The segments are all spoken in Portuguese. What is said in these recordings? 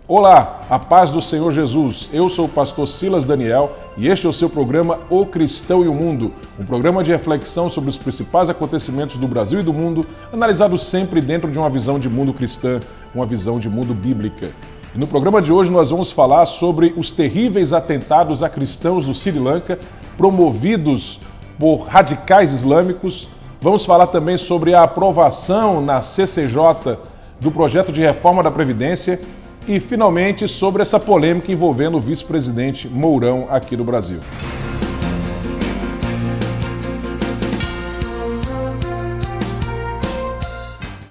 Olá, a paz do Senhor Jesus. Eu sou o pastor Silas Daniel e este é o seu programa O Cristão e o Mundo, um programa de reflexão sobre os principais acontecimentos do Brasil e do mundo, analisado sempre dentro de uma visão de mundo cristã, uma visão de mundo bíblica. E no programa de hoje nós vamos falar sobre os terríveis atentados a cristãos do Sri Lanka, promovidos por radicais islâmicos. Vamos falar também sobre a aprovação na CCJ do projeto de reforma da Previdência e, finalmente, sobre essa polêmica envolvendo o vice-presidente Mourão aqui no Brasil.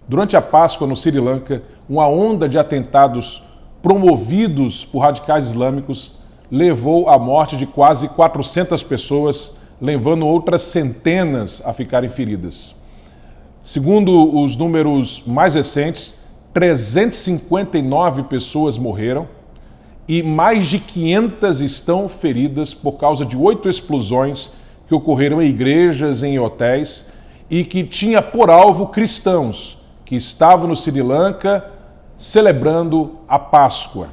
Durante a Páscoa no Sri Lanka, uma onda de atentados promovidos por radicais islâmicos levou à morte de quase 400 pessoas, levando outras centenas a ficarem feridas. Segundo os números mais recentes, 359 pessoas morreram e mais de 500 estão feridas por causa de 8 explosões que ocorreram em igrejas, em hotéis e que tinha por alvo cristãos que estavam no Sri Lanka celebrando a Páscoa.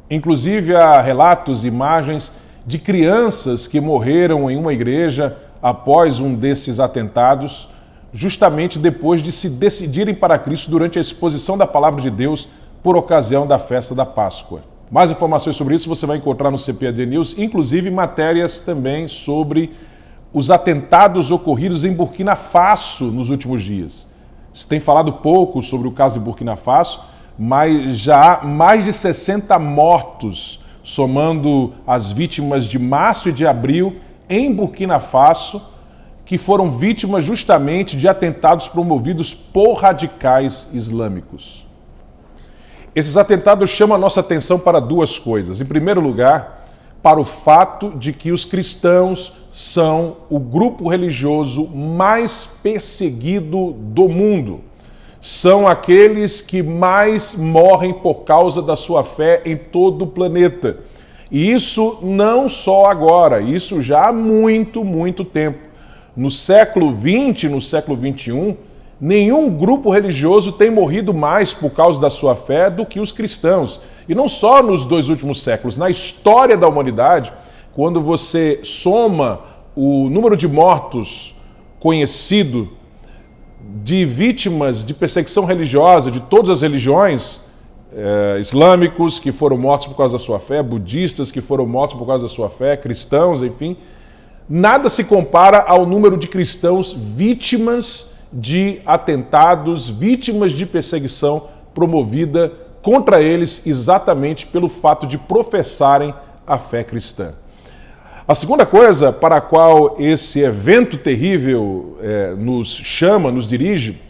Inclusive há relatos e imagens de crianças que morreram em uma igreja após um desses atentados, justamente depois de se decidirem para Cristo durante a exposição da Palavra de Deus por ocasião da festa da Páscoa. Mais informações sobre isso você vai encontrar no CPAD News, inclusive matérias também sobre os atentados ocorridos em Burkina Faso nos últimos dias. Se tem falado pouco sobre o caso de Burkina Faso, mas já há mais de 60 mortos, somando as vítimas de março e de abril em Burkina Faso, que foram vítimas justamente de atentados promovidos por radicais islâmicos. Esses atentados chamam a nossa atenção para duas coisas. Em primeiro lugar, para o fato de que os cristãos são o grupo religioso mais perseguido do mundo. São aqueles que mais morrem por causa da sua fé em todo o planeta. E isso não só agora, isso já há muito tempo. No século XX, no século XXI, nenhum grupo religioso tem morrido mais por causa da sua fé do que os cristãos. E não só nos 2 últimos séculos, na história da humanidade, quando você soma o número de mortos conhecido de vítimas de perseguição religiosa de todas as religiões, islâmicos que foram mortos por causa da sua fé, budistas que foram mortos por causa da sua fé, cristãos, enfim, nada se compara ao número de cristãos vítimas de atentados, vítimas de perseguição promovida contra eles exatamente pelo fato de professarem a fé cristã. A segunda coisa para a qual esse evento terrível nos chama, nos dirige,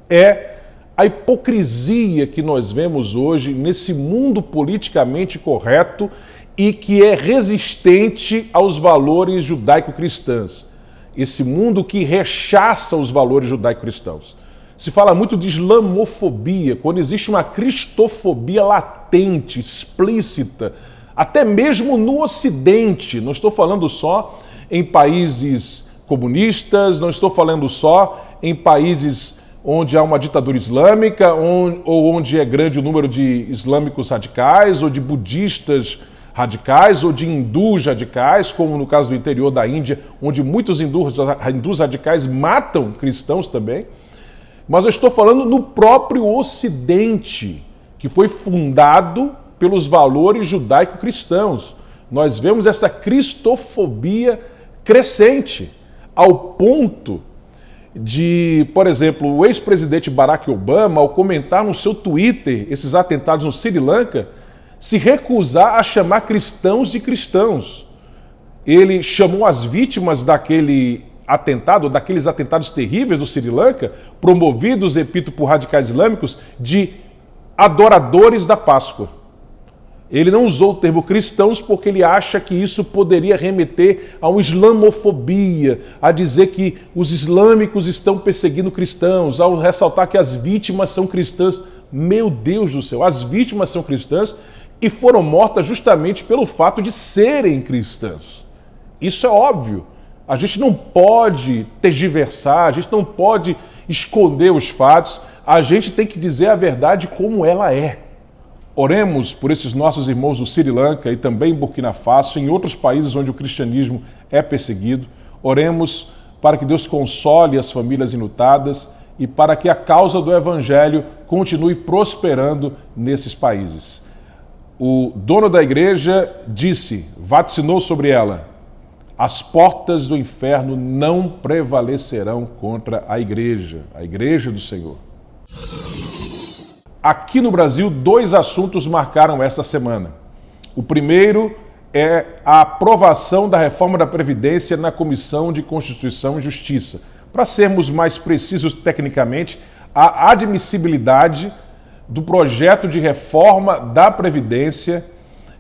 é a hipocrisia que nós vemos hoje nesse mundo politicamente correto e que é resistente aos valores judaico-cristãos. Esse mundo que rechaça os valores judaico-cristãos. Se fala muito de islamofobia, quando existe uma cristofobia latente, explícita, até mesmo no Ocidente. Não estou falando só em países comunistas, não estou falando só em países onde há uma ditadura islâmica, ou onde é grande o número de islâmicos radicais, ou de budistas radicais, ou de hindus radicais, como no caso do interior da Índia, onde muitos hindus radicais matam cristãos também. Mas eu estou falando no próprio Ocidente, que foi fundado pelos valores judaico-cristãos. Nós vemos essa cristofobia crescente, ao ponto de, por exemplo, o ex-presidente Barack Obama, ao comentar no seu Twitter esses atentados no Sri Lanka, se recusar a chamar cristãos de cristãos. Ele chamou as vítimas daquele atentado, daqueles atentados terríveis do Sri Lanka, promovidos, repito, por radicais islâmicos, de adoradores da Páscoa. Ele não usou o termo cristãos porque ele acha que isso poderia remeter a uma islamofobia, a dizer que os islâmicos estão perseguindo cristãos, ao ressaltar que as vítimas são cristãs. Meu Deus do céu, as vítimas são cristãs e foram mortas justamente pelo fato de serem cristãs. Isso é óbvio. A gente não pode tergiversar, a gente não pode esconder os fatos, a gente tem que dizer a verdade como ela é. Oremos por esses nossos irmãos do Sri Lanka e também em Burkina Faso, em outros países onde o cristianismo é perseguido. Oremos para que Deus console as famílias enlutadas e para que a causa do Evangelho continue prosperando nesses países. O dono da igreja disse, vaticinou sobre ela, as portas do inferno não prevalecerão contra a igreja do Senhor. Aqui no Brasil, 2 assuntos marcaram esta semana. O primeiro é a aprovação da reforma da Previdência na Comissão de Constituição e Justiça. Para sermos mais precisos tecnicamente, a admissibilidade do projeto de reforma da Previdência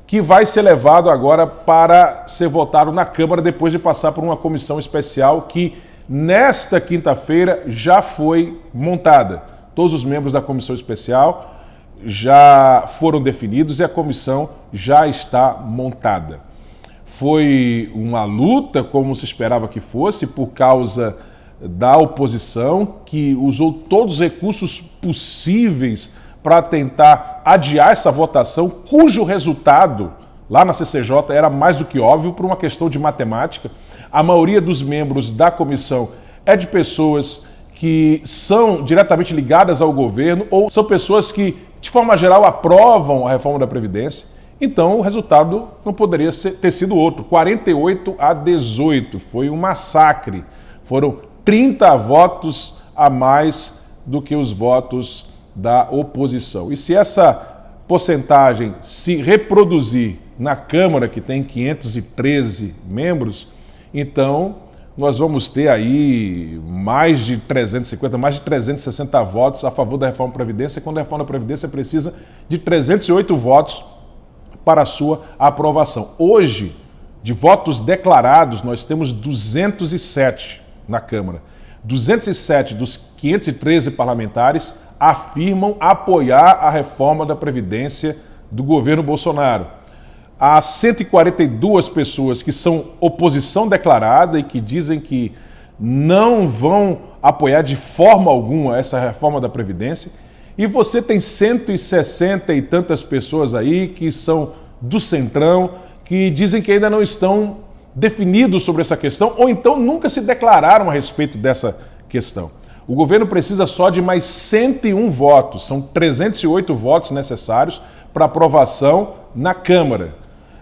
que vai ser levado agora para ser votado na Câmara depois de passar por uma comissão especial que nesta quinta-feira já foi montada. Todos os membros da comissão especial já foram definidos e a comissão já está montada. Foi uma luta, como se esperava que fosse, por causa da oposição, que usou todos os recursos possíveis para tentar adiar essa votação, cujo resultado, lá na CCJ, era mais do que óbvio por uma questão de matemática. A maioria dos membros da comissão é de pessoas que são diretamente ligadas ao governo ou são pessoas que, de forma geral, aprovam a reforma da Previdência. Então, o resultado não poderia ter sido outro. 48-18. Foi um massacre. Foram 30 votos a mais do que os votos da oposição. E se essa porcentagem se reproduzir na Câmara, que tem 513 membros, então nós vamos ter aí mais de 350, mais de 360 votos a favor da reforma da Previdência, quando a reforma da Previdência precisa de 308 votos para a sua aprovação. Hoje, de votos declarados, nós temos 207 na Câmara. 207 dos 513 parlamentares afirmam apoiar a reforma da Previdência do governo Bolsonaro. Há 142 pessoas que são oposição declarada e que dizem que não vão apoiar de forma alguma essa reforma da Previdência. E você tem 160 e tantas pessoas aí que são do Centrão, que dizem que ainda não estão definidos sobre essa questão ou então nunca se declararam a respeito dessa questão. O governo precisa só de mais 101 votos, são 308 votos necessários para aprovação na Câmara.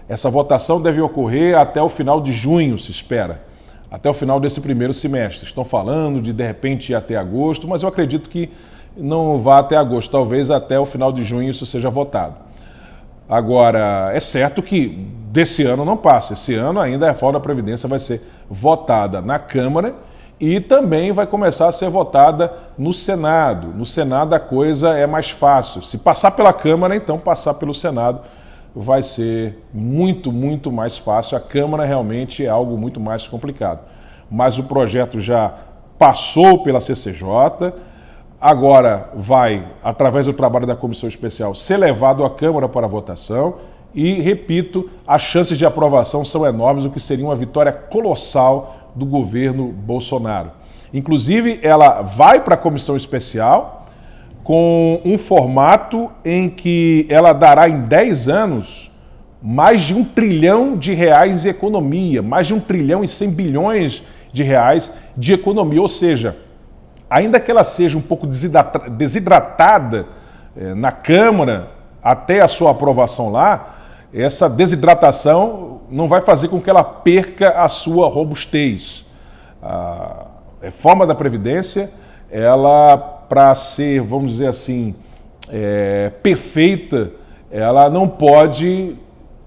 Essa votação deve ocorrer até o final de junho, se espera, até o final desse primeiro semestre. Estão falando de repente ir até agosto, mas eu acredito que não vá até agosto, talvez até o final de junho isso seja votado. Agora, é certo que desse ano não passa, esse ano ainda a reforma da Previdência vai ser votada na Câmara e também vai começar a ser votada no Senado. No Senado a coisa é mais fácil. Se passar pela Câmara, então passar pelo Senado vai ser muito, muito mais fácil. A Câmara realmente é algo muito mais complicado. Mas o projeto já passou pela CCJ, agora vai, através do trabalho da Comissão Especial, ser levado à Câmara para votação e, repito, as chances de aprovação são enormes, o que seria uma vitória colossal do governo Bolsonaro. Inclusive, ela vai para a Comissão Especial com um formato em que ela dará em 10 anos mais de R$1 trilhão em economia, mais de R$1 trilhão e 100 bilhões de reais de economia, ou seja, ainda que ela seja um pouco desidratada na Câmara até a sua aprovação lá, essa desidratação não vai fazer com que ela perca a sua robustez. A reforma da Previdência, ela, para ser, vamos dizer assim, perfeita, ela não pode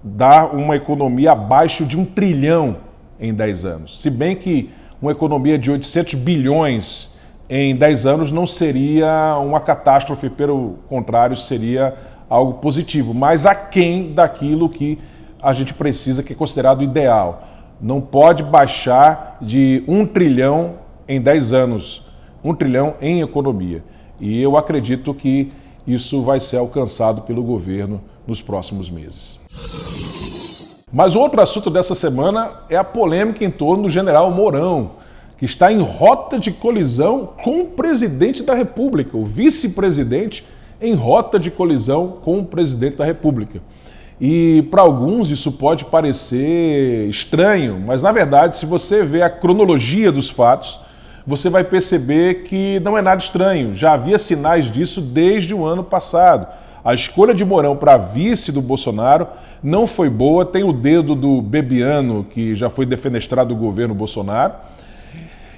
dar uma economia abaixo de R$1 trilhão em 10 anos. Se bem que uma economia de 800 bilhões em 10 anos não seria uma catástrofe, pelo contrário, seria algo positivo, mas aquém daquilo que a gente precisa, que é considerado ideal. Não pode baixar de R$1 trilhão em 10 anos, R$1 trilhão em economia. E eu acredito que isso vai ser alcançado pelo governo nos próximos meses. Mas outro assunto dessa semana é a polêmica em torno do general Mourão, que está em rota de colisão com o presidente da República. O vice-presidente em rota de colisão com o presidente da República. E para alguns isso pode parecer estranho, mas na verdade, se você vê a cronologia dos fatos, você vai perceber que não é nada estranho. Já havia sinais disso desde o ano passado. A escolha de Mourão para vice do Bolsonaro não foi boa, tem o dedo do Bebiano, que já foi defenestrado do governo Bolsonaro,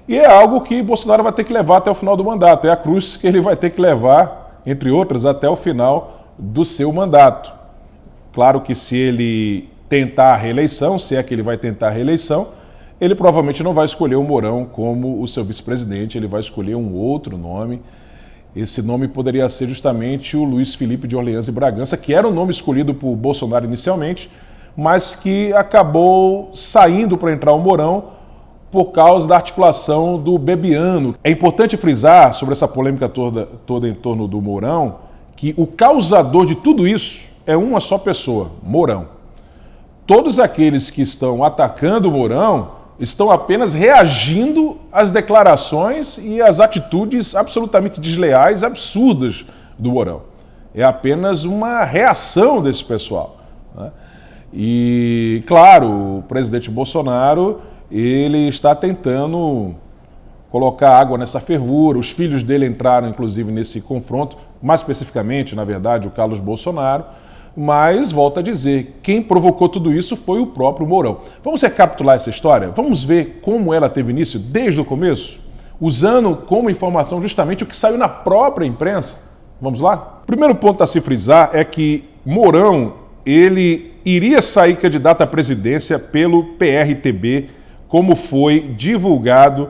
e é algo que Bolsonaro vai ter que levar até o final do mandato, é a cruz que ele vai ter que levar, entre outras, até o final do seu mandato. Claro que se ele tentar a reeleição, se é que ele vai tentar a reeleição, ele provavelmente não vai escolher o Mourão como o seu vice-presidente, ele vai escolher um outro nome. Esse nome poderia ser justamente o Luiz Felipe de Orleans e Bragança, que era o nome escolhido por Bolsonaro inicialmente, mas que acabou saindo para entrar o Mourão por causa da articulação do Bebiano. É importante frisar sobre essa polêmica toda em torno do Mourão, que o causador de tudo isso é uma só pessoa, Mourão. Todos aqueles que estão atacando o Mourão estão apenas reagindo às declarações e às atitudes absolutamente desleais, absurdas do Mourão. É apenas uma reação desse pessoal, né? E, claro, o presidente Bolsonaro, ele está tentando colocar água nessa fervura. Os filhos dele entraram, inclusive, nesse confronto, mais especificamente, na verdade, o Carlos Bolsonaro. Mas, volto a dizer, quem provocou tudo isso foi o próprio Mourão. Vamos recapitular essa história? Vamos ver como ela teve início desde o começo? Usando como informação justamente o que saiu na própria imprensa. Vamos lá? O primeiro ponto a se frisar é que Mourão, ele iria sair candidato à presidência pelo PRTB, como foi divulgado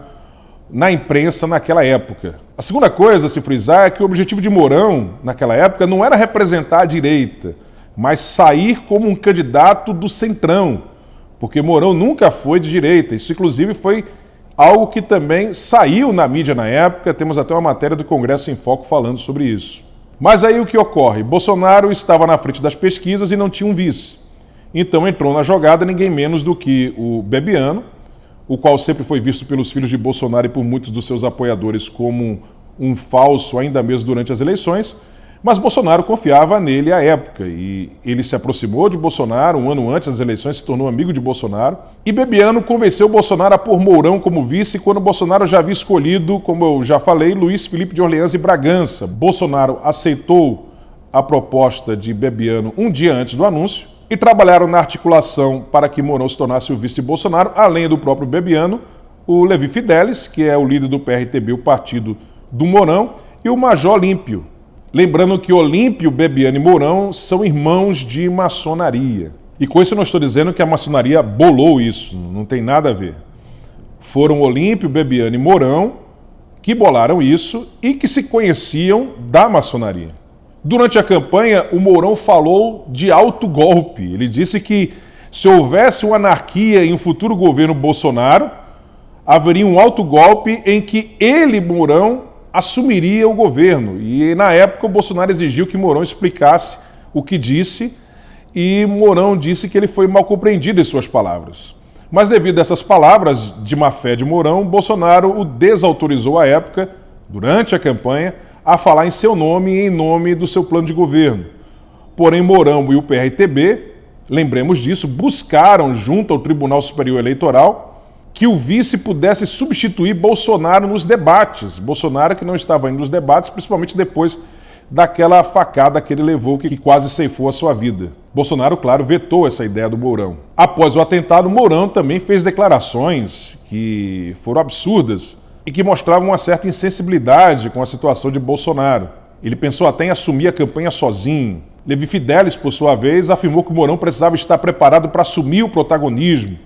na imprensa naquela época. A segunda coisa a se frisar é que o objetivo de Mourão, naquela época, não era representar a direita, mas sair como um candidato do centrão, porque Mourão nunca foi de direita. Isso, inclusive, foi algo que também saiu na mídia na época, temos até uma matéria do Congresso em Foco falando sobre isso. Mas aí o que ocorre? Bolsonaro estava na frente das pesquisas e não tinha um vice. Então entrou na jogada ninguém menos do que o Bebiano, o qual sempre foi visto pelos filhos de Bolsonaro e por muitos dos seus apoiadores como um falso, ainda mesmo durante as eleições, mas Bolsonaro confiava nele à época e ele se aproximou de Bolsonaro um ano antes das eleições, se tornou amigo de Bolsonaro, e Bebiano convenceu Bolsonaro a pôr Mourão como vice quando Bolsonaro já havia escolhido, como eu já falei, Luiz Felipe de Orleans e Bragança. Bolsonaro aceitou a proposta de Bebiano um dia antes do anúncio e trabalharam na articulação para que Mourão se tornasse o vice de Bolsonaro, além do próprio Bebiano, o Levi Fidelis, que é o líder do PRTB, o partido do Mourão, e o Major Olímpio. Lembrando que Olímpio, Bebiano e Mourão são irmãos de maçonaria. E com isso eu não estou dizendo que a maçonaria bolou isso, não tem nada a ver. Foram Olímpio, Bebiano e Mourão que bolaram isso e que se conheciam da maçonaria. Durante a campanha, o Mourão falou de autogolpe. Ele disse que se houvesse uma anarquia em um futuro governo Bolsonaro, haveria um autogolpe em que ele, Mourão, assumiria o governo. E na época o Bolsonaro exigiu que Mourão explicasse o que disse e Mourão disse que ele foi mal compreendido em suas palavras. Mas devido a essas palavras de má fé de Mourão, Bolsonaro o desautorizou à época, durante a campanha, a falar em seu nome e em nome do seu plano de governo. Porém, Mourão e o PRTB, lembremos disso, buscaram junto ao Tribunal Superior Eleitoral que o vice pudesse substituir Bolsonaro nos debates. Bolsonaro que não estava indo nos debates, principalmente depois daquela facada que ele levou, que quase ceifou a sua vida. Bolsonaro, claro, vetou essa ideia do Mourão. Após o atentado, Mourão também fez declarações que foram absurdas e que mostravam uma certa insensibilidade com a situação de Bolsonaro. Ele pensou até em assumir a campanha sozinho. Levi Fidelis, por sua vez, afirmou que o Mourão precisava estar preparado para assumir o protagonismo.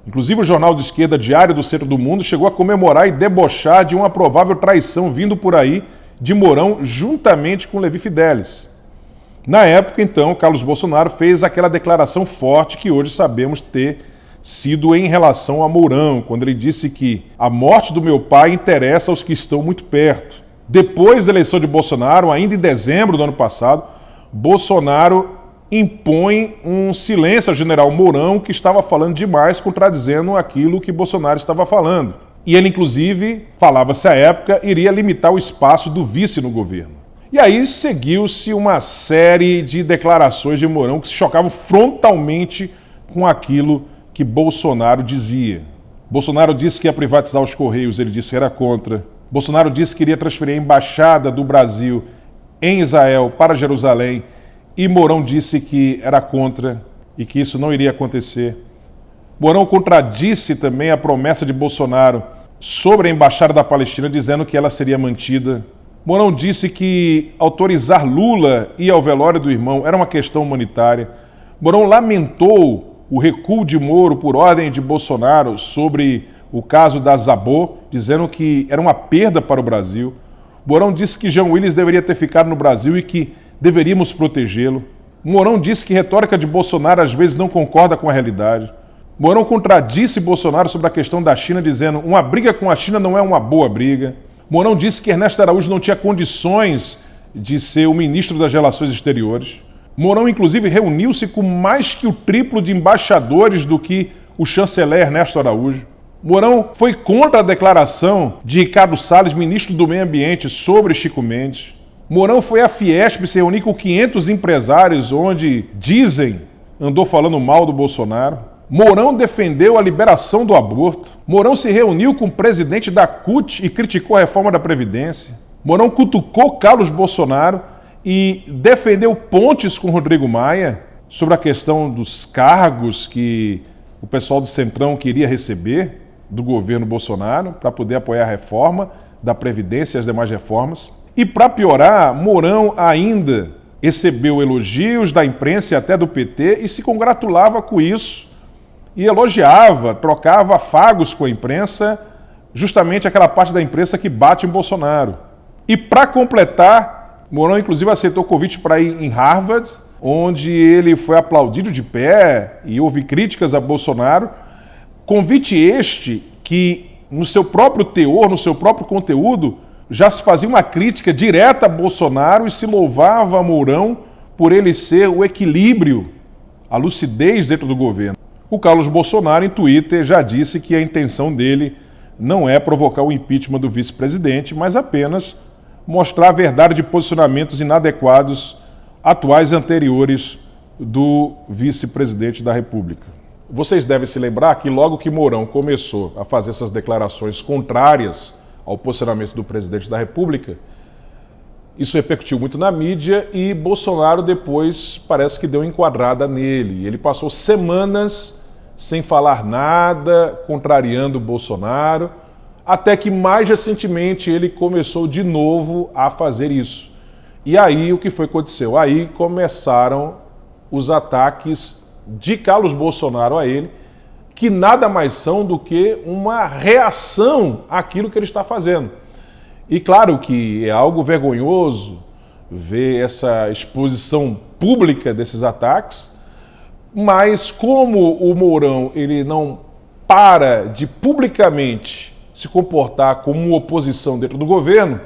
Inclusive, o jornal de esquerda Diário do Centro do Mundo chegou a comemorar e debochar de uma provável traição vindo por aí de Mourão juntamente com Levi Fidelis. Na época, então, Carlos Bolsonaro fez aquela declaração forte que hoje sabemos ter sido em relação a Mourão, quando ele disse que a morte do meu pai interessa aos que estão muito perto. Depois da eleição de Bolsonaro, ainda em dezembro do ano passado, Bolsonaro impõe um silêncio ao general Mourão, que estava falando demais, contradizendo aquilo que Bolsonaro estava falando. E ele, inclusive, falava-se à época, iria limitar o espaço do vice no governo. E aí seguiu-se uma série de declarações de Mourão que se chocavam frontalmente com aquilo que Bolsonaro dizia. Bolsonaro disse que ia privatizar os Correios, ele disse que era contra. Bolsonaro disse que iria transferir a embaixada do Brasil em Israel para Jerusalém e Mourão disse que era contra e que isso não iria acontecer. Mourão contradisse também a promessa de Bolsonaro sobre a embaixada da Palestina, dizendo que ela seria mantida. Mourão disse que autorizar Lula ir ao velório do irmão era uma questão humanitária. Mourão lamentou o recuo de Moro por ordem de Bolsonaro sobre o caso da Zabô, dizendo que era uma perda para o Brasil. Mourão disse que Jean Willis deveria ter ficado no Brasil e que deveríamos protegê-lo. Mourão disse que a retórica de Bolsonaro às vezes não concorda com a realidade. Mourão contradisse Bolsonaro sobre a questão da China, dizendo que uma briga com a China não é uma boa briga. Mourão disse que Ernesto Araújo não tinha condições de ser o ministro das Relações Exteriores. Mourão, inclusive, reuniu-se com mais que o triplo de embaixadores do que o chanceler Ernesto Araújo. Mourão foi contra a declaração de Ricardo Salles, ministro do Meio Ambiente, sobre Chico Mendes. Mourão foi à Fiesp se reunir com 500 empresários, onde, dizem, andou falando mal do Bolsonaro. Mourão defendeu a liberação do aborto. Mourão se reuniu com o presidente da CUT e criticou a reforma da Previdência. Mourão cutucou Carlos Bolsonaro e defendeu pontes com Rodrigo Maia sobre a questão dos cargos que o pessoal do Centrão queria receber do governo Bolsonaro para poder apoiar a reforma da Previdência e as demais reformas. E para piorar, Mourão ainda recebeu elogios da imprensa e até do PT e se congratulava com isso e elogiava, trocava afagos com a imprensa, justamente aquela parte da imprensa que bate em Bolsonaro. E para completar, Mourão inclusive aceitou o convite para ir em Harvard, onde ele foi aplaudido de pé e houve críticas a Bolsonaro. Convite este que, no seu próprio teor, no seu próprio conteúdo, já se fazia uma crítica direta a Bolsonaro e se louvava a Mourão por ele ser o equilíbrio, a lucidez dentro do governo. O Carlos Bolsonaro, em Twitter, já disse que a intenção dele não é provocar o impeachment do vice-presidente, mas apenas mostrar a verdade de posicionamentos inadequados atuais e anteriores do vice-presidente da República. Vocês devem se lembrar que logo que Mourão começou a fazer essas declarações contrárias ao posicionamento do presidente da República, isso repercutiu muito na mídia e Bolsonaro depois parece que deu enquadrada nele. Ele passou semanas sem falar nada, contrariando Bolsonaro, até que mais recentemente ele começou de novo a fazer isso. E aí o que foi que aconteceu? Aí começaram os ataques de Carlos Bolsonaro a ele, que nada mais são do que uma reação àquilo que ele está fazendo. E claro que é algo vergonhoso ver essa exposição pública desses ataques, mas como o Mourão ele não para de publicamente se comportar como uma oposição dentro do governo,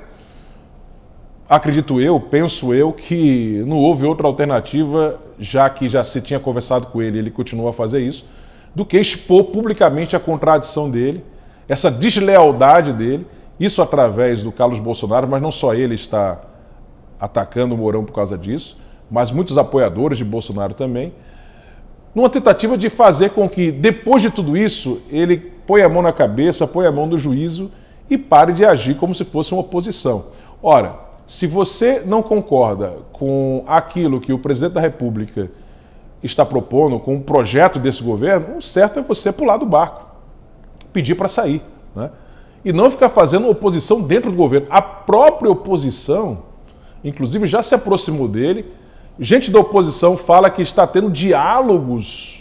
acredito eu, penso eu, que não houve outra alternativa, já que já se tinha conversado com ele, ele continua a fazer isso, do que expor publicamente a contradição dele, essa deslealdade dele, isso através do Carlos Bolsonaro, mas não só ele está atacando o Mourão por causa disso, mas muitos apoiadores de Bolsonaro também, numa tentativa de fazer com que, depois de tudo isso, ele ponha a mão na cabeça, ponha a mão no juízo e pare de agir como se fosse uma oposição. Ora, se você não concorda com aquilo que o presidente da República está propondo, com o projeto desse governo, o certo é você pular do barco, pedir para sair, né? E não ficar fazendo oposição dentro do governo. A própria oposição, inclusive, já se aproximou dele. Gente da oposição fala que está tendo diálogos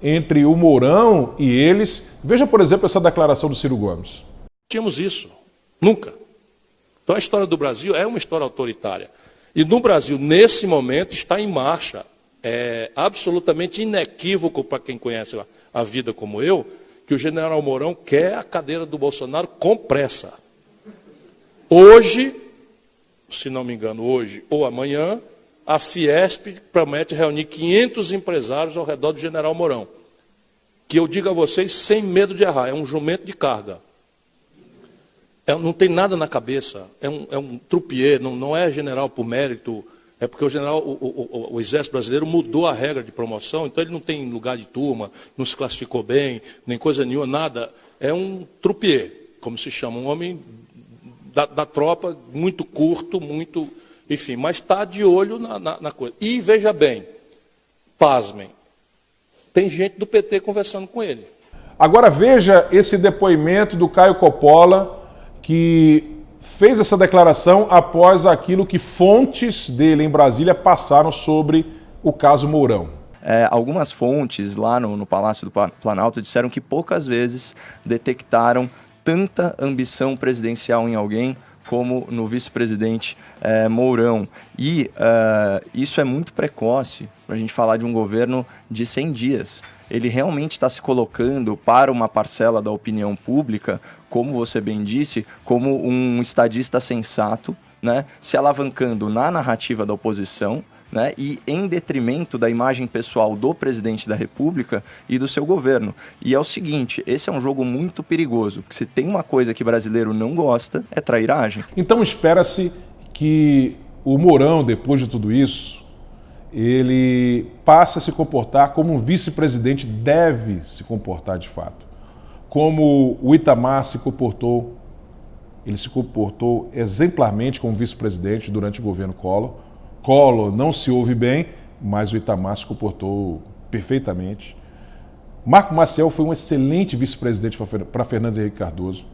entre o Mourão e eles. Veja, por exemplo, essa declaração do Ciro Gomes. Tínhamos isso. Nunca. Então a história do Brasil é uma história autoritária. E no Brasil, nesse momento, está em marcha. É absolutamente inequívoco para quem conhece a vida como eu, que o general Mourão quer a cadeira do Bolsonaro com pressa. Hoje, se não me engano, hoje ou amanhã, a Fiesp promete reunir 500 empresários ao redor do general Mourão. Que eu digo a vocês, sem medo de errar, é um jumento de carga. não tem nada na cabeça, é um trupier, não é general por mérito, é porque o Exército Brasileiro mudou a regra de promoção, então ele não tem lugar de turma, não se classificou bem, nem coisa nenhuma, nada. É um trupier, como se chama, um homem da tropa, muito curto, muito... Enfim, mas está de olho na coisa. E veja bem, pasmem, tem gente do PT conversando com ele. Agora veja esse depoimento do Caio Coppola, que fez essa declaração após aquilo que fontes dele em Brasília passaram sobre o caso Mourão. Algumas fontes lá no Palácio do Planalto disseram que poucas vezes detectaram tanta ambição presidencial em alguém como no vice-presidente Mourão. E isso é muito precoce para a gente falar de um governo de 100 dias. Ele realmente está se colocando para uma parcela da opinião pública, como você bem disse, como um estadista sensato, né, se alavancando na narrativa da oposição, né, e em detrimento da imagem pessoal do presidente da República e do seu governo. E é o seguinte, esse é um jogo muito perigoso, porque se tem uma coisa que brasileiro não gosta, é trairagem. Então espera-se que o Mourão, depois de tudo isso, ele passe a se comportar como um vice-presidente deve se comportar de fato. Como o Itamar se comportou, ele se comportou exemplarmente como vice-presidente durante o governo Collor. Collor não se ouve bem, mas o Itamar se comportou perfeitamente. Marco Maciel foi um excelente vice-presidente para Fernando Henrique Cardoso.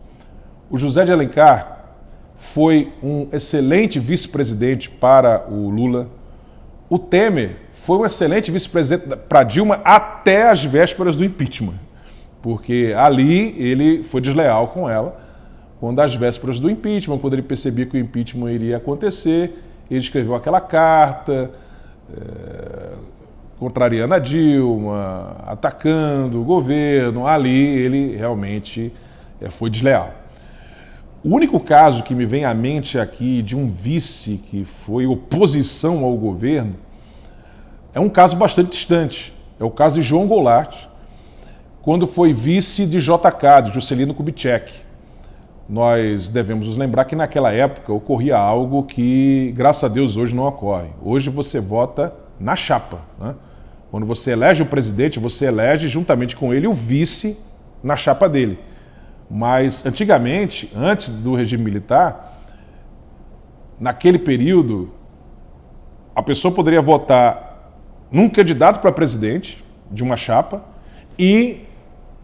O José de Alencar foi um excelente vice-presidente para o Lula. O Temer foi um excelente vice-presidente para Dilma até as vésperas do impeachment, porque ali ele foi desleal com ela. Quando às vésperas do impeachment, quando ele percebia que o impeachment iria acontecer, ele escreveu aquela carta contrariando a Dilma, atacando o governo. Ali ele realmente foi desleal. O único caso que me vem à mente aqui de um vice que foi oposição ao governo é um caso bastante distante. É o caso de João Goulart, quando foi vice de JK, de Juscelino Kubitschek. Nós devemos nos lembrar que naquela época ocorria algo que, graças a Deus, hoje não ocorre. Hoje você vota na chapa, né? Quando você elege o presidente, você elege juntamente com ele o vice na chapa dele. Mas antigamente, antes do regime militar, naquele período, a pessoa poderia votar num candidato para presidente de uma chapa e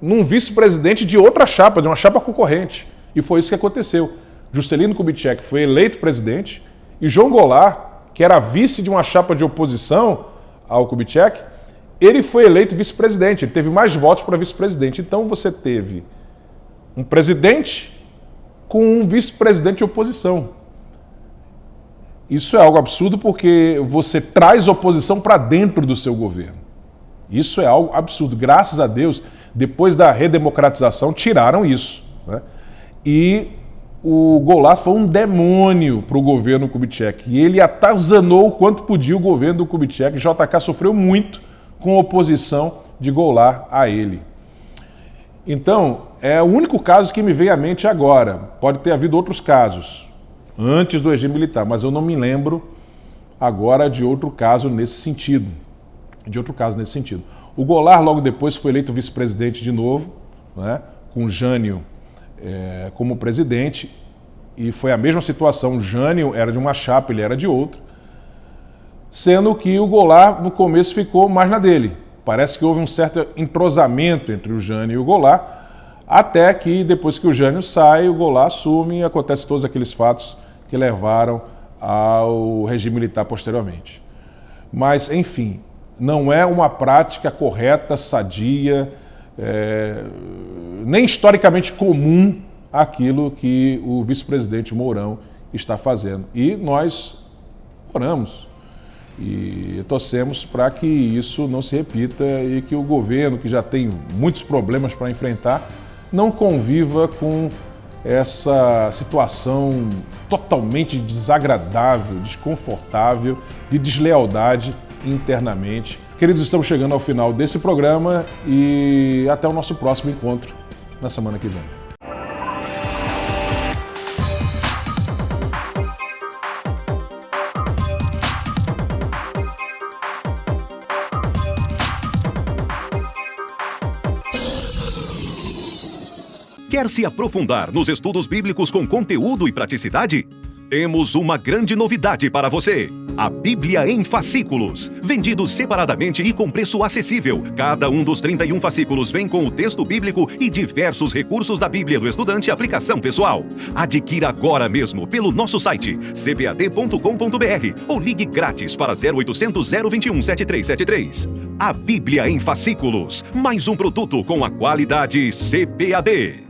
num vice-presidente de outra chapa, de uma chapa concorrente. E foi isso que aconteceu. Juscelino Kubitschek foi eleito presidente e João Goulart, que era vice de uma chapa de oposição ao Kubitschek, ele foi eleito vice-presidente. Ele teve mais votos para vice-presidente. Então você teve um presidente com um vice-presidente de oposição. Isso é algo absurdo porque você traz oposição para dentro do seu governo. Isso é algo absurdo. Graças a Deus, depois da redemocratização, tiraram isso, né? E o Goulart foi um demônio para o governo Kubitschek. E ele atazanou o quanto podia o governo do Kubitschek. JK sofreu muito com a oposição de Goulart a ele. Então, é o único caso que me vem à mente agora. Pode ter havido outros casos antes do regime militar, mas eu não me lembro agora de outro caso nesse sentido. O Goulart, logo depois, foi eleito vice-presidente de novo, né, com Jânio como presidente, e foi a mesma situação. O Jânio era de uma chapa, ele era de outra, sendo que o Goulart, no começo, ficou mais na dele. Parece que houve um certo entrosamento entre o Jânio e o Goulart, até que, depois que o Jânio sai, o Goulart assume e acontece todos aqueles fatos que levaram ao regime militar posteriormente. Mas, enfim, não é uma prática correta, sadia, nem historicamente comum aquilo que o vice-presidente Mourão está fazendo. E nós oramos e torcemos para que isso não se repita e que o governo, que já tem muitos problemas para enfrentar, não conviva com essa situação totalmente desagradável, desconfortável, de deslealdade internamente. Queridos, estamos chegando ao final desse programa e até o nosso próximo encontro na semana que vem. Quer se aprofundar nos estudos bíblicos com conteúdo e praticidade? Temos uma grande novidade para você. A Bíblia em fascículos, vendidos separadamente e com preço acessível. Cada um dos 31 fascículos vem com o texto bíblico e diversos recursos da Bíblia do Estudante e aplicação pessoal. Adquira agora mesmo pelo nosso site cbad.com.br ou ligue grátis para 0800 021 7373. A Bíblia em fascículos, mais um produto com a qualidade CBAD.